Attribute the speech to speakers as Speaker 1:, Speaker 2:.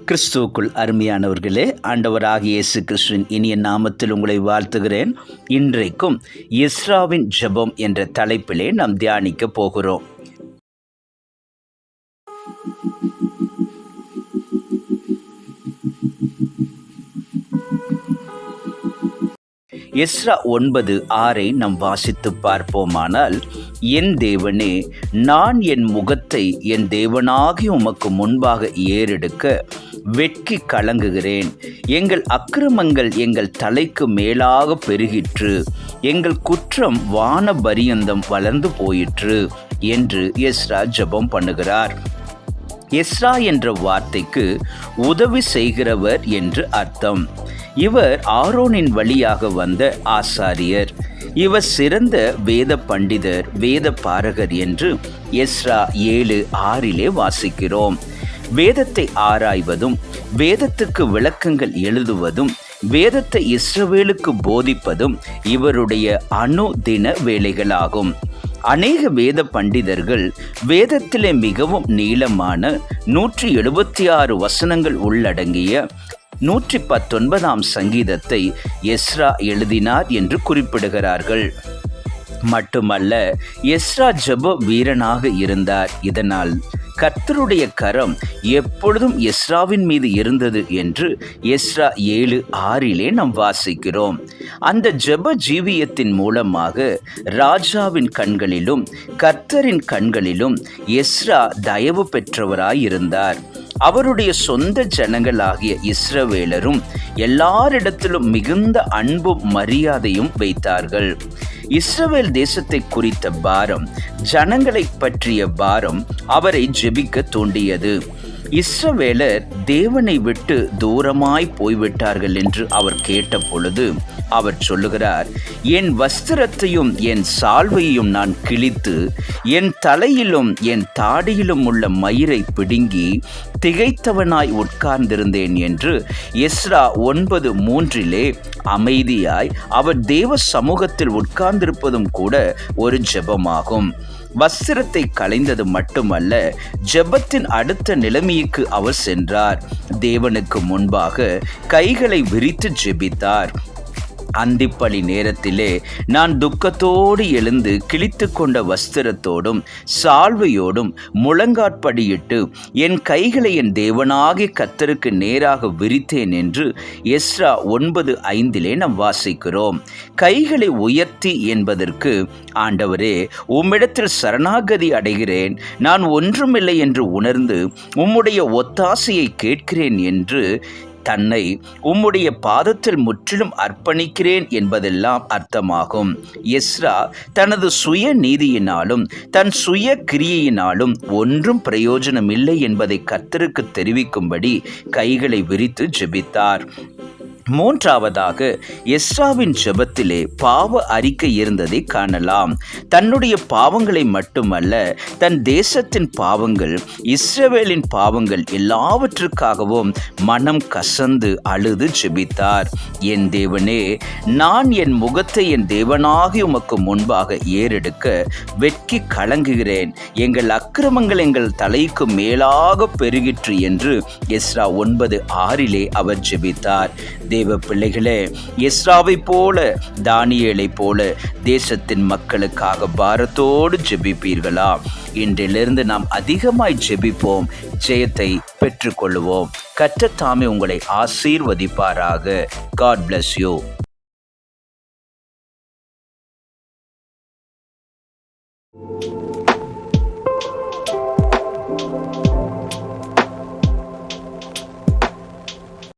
Speaker 1: கிறிஸ்துவுக்குள் அருமையானவர்களே, ஆண்டவராகிய இயேசு கிறிஸ்துவின் இனிய நாமத்தில் உங்களை வாழ்த்துகிறேன். இன்றைக்கும் எஸ்ராவின் ஜெபம் என்ற தலைப்பிலே நாம் தியானிக்க போகிறோம். எஸ்ரா 9:6 நாம் வாசித்து பார்ப்போமானால், என் தேவனே, நான் என் முகத்தை என் தேவனாகி உமக்கு முன்பாக ஏறெடுக்க வெட்கி கலங்குகிறேன். எங்கள் அக்கிரமங்கள் எங்கள் தலைக்கு மேலாக பெருகிற்று, எங்கள் குற்றம் வான பரியந்தம் வளர்ந்து போயிற்று என்று எஸ்ரா ஜெபம் பண்ணுகிறார். எஸ்ரா என்ற வார்த்தைக்கு உதவி செய்கிறவர் என்று அர்த்தம். இவர் ஆரோனின் வழியாக வந்த ஆசாரியர். இவர் சிறந்த வேத பண்டிதர், வேத பாரகர் என்று எஸ்ரா 7:6 வாசிக்கிறோம். வேதத்தை ஆராய்வதும், வேதத்துக்கு விளக்கங்கள் எழுதுவதும், வேதத்தை இஸ்ரவேலுக்கு போதிப்பதும் இவருடைய அனுதின வேலைகளாகும். அநேக வேத பண்டிதர்கள் வேதத்திலே மிகவும் நீளமான 176 வசனங்கள் உள்ளடங்கிய 119 சங்கீதத்தை எஸ்ரா எழுதினார் என்று குறிப்பிடுகிறார்கள். மட்டுமல்ல, எஸ்ரா ஜெப வீரனாக இருந்தார். இதனால் கர்த்தருடைய கரம் எப்பொழுதும் எஸ்ராவின் மீது இருந்தது என்று எஸ்ரா 7:6 நாம் வாசிக்கிறோம். அந்த ஜெப ஜீவியத்தின் மூலமாக ராஜாவின் கண்களிலும் கர்த்தரின் கண்களிலும் எஸ்ரா தயவு பெற்றவராயிருந்தார். அவருடைய சொந்த ஜனங்களாகிய இஸ்ரவேலரும் எல்லாரிடத்திலும் மிகுந்த அன்பும் மரியாதையும் வைத்தார்கள். இஸ்ரவேல் தேசத்தை குறித்த பாரம், ஜனங்களை பற்றிய பாரம் அவரை ஜெபிக்க தூண்டியது. இஸ்ரவேலர் தேவனை விட்டு தூரமாய் போய்விட்டார்கள் என்று அவர் கேட்ட பொழுது அவர் சொல்லுகிறார், என் வஸ்திரத்தையும் என் சால்வையும் நான் கிழித்து என் தலையிலும் என் தாடியிலும் உள்ள மயிரை பிடுங்கி திகைத்தவனாய் உட்கார்ந்திருந்தேன் என்று எஸ்ரா 9:3 அமைதியாய் அவர் தேவ சமூகத்தில் உட்கார்ந்திருப்பதும் கூட ஒரு ஜெபமாகும். வஸ்திரத்தை களைந்தது மட்டுமல்ல, ஜெபத்தின் அடுத்த நிலைமைக்கு அவர் சென்றார். தேவனுக்கு முன்பாக கைகளை விரித்து ஜெபித்தார். அந்திப்பழி நேரத்திலே நான் துக்கத்தோடு எழுந்து கிழித்து கொண்ட வஸ்திரத்தோடும் சால்வையோடும் முழங்காற்படியிட்டு என் கைகளை என் தேவனாகிய கர்த்தருக்கு நேராக விரித்தேன் என்று எஸ்ரா 9:5 நாம் வாசிக்கிறோம். கைகளை உயர்த்தி என்பதற்கு, ஆண்டவரே, உம்மிடத்தில் சரணாகதி அடைகிறேன், நான் ஒன்றுமில்லை என்று உணர்ந்து உம்முடைய ஒத்தாசையை கேட்கிறேன் என்று தன்னை உம்முடைய பாதத்தில் முற்றிலும் அர்ப்பணிக்கிறேன் என்பதெல்லாம் அர்த்தமாகும். எஸ்ரா தனது சுய நீதியினாலும் தன் சுய கிரியையினாலும் ஒன்றும் பிரயோஜனமில்லை என்பதை கர்த்தருக்கு தெரிவிக்கும்படி கைகளை விரித்து ஜெபித்தார். மூன்றாவதாக, எஸ்ராவின் ஜெபத்திலே பாவ அறிக்கை இருந்ததை காணலாம். தன்னுடைய பாவங்களை மட்டுமல்ல, தன் தேசத்தின் பாவங்கள், இஸ்ரவேலின் பாவங்கள் எல்லாவற்றுக்காகவும் மனம் கசந்து அழுது ஜெபித்தார். என் தேவனே, நான் என் முகத்தை என் தேவனாகி உமக்கு முன்பாக ஏறெடுக்க வெட்கி கலங்குகிறேன். எங்கள் அக்கிரமங்கள் எங்கள் தலைக்கு மேலாக பெருகிற்று என்று எஸ்ரா 9:6 அவர் ஜெபித்தார். தேவ பிள்ளைகளே, எஸ்ராவை போல, தானியேலை போல தேசத்தின் மக்களுக்காக பாரத்தோடு ஜெபிப்பீர்களா? இன்றிலிருந்து நாம் அதிகமாய் ஜெபிப்போம், ஜெயத்தை பெற்றுக்கொள்வோம். கர்த்தர் தாமே உங்களை ஆசீர்வதிப்பாராக. God bless you.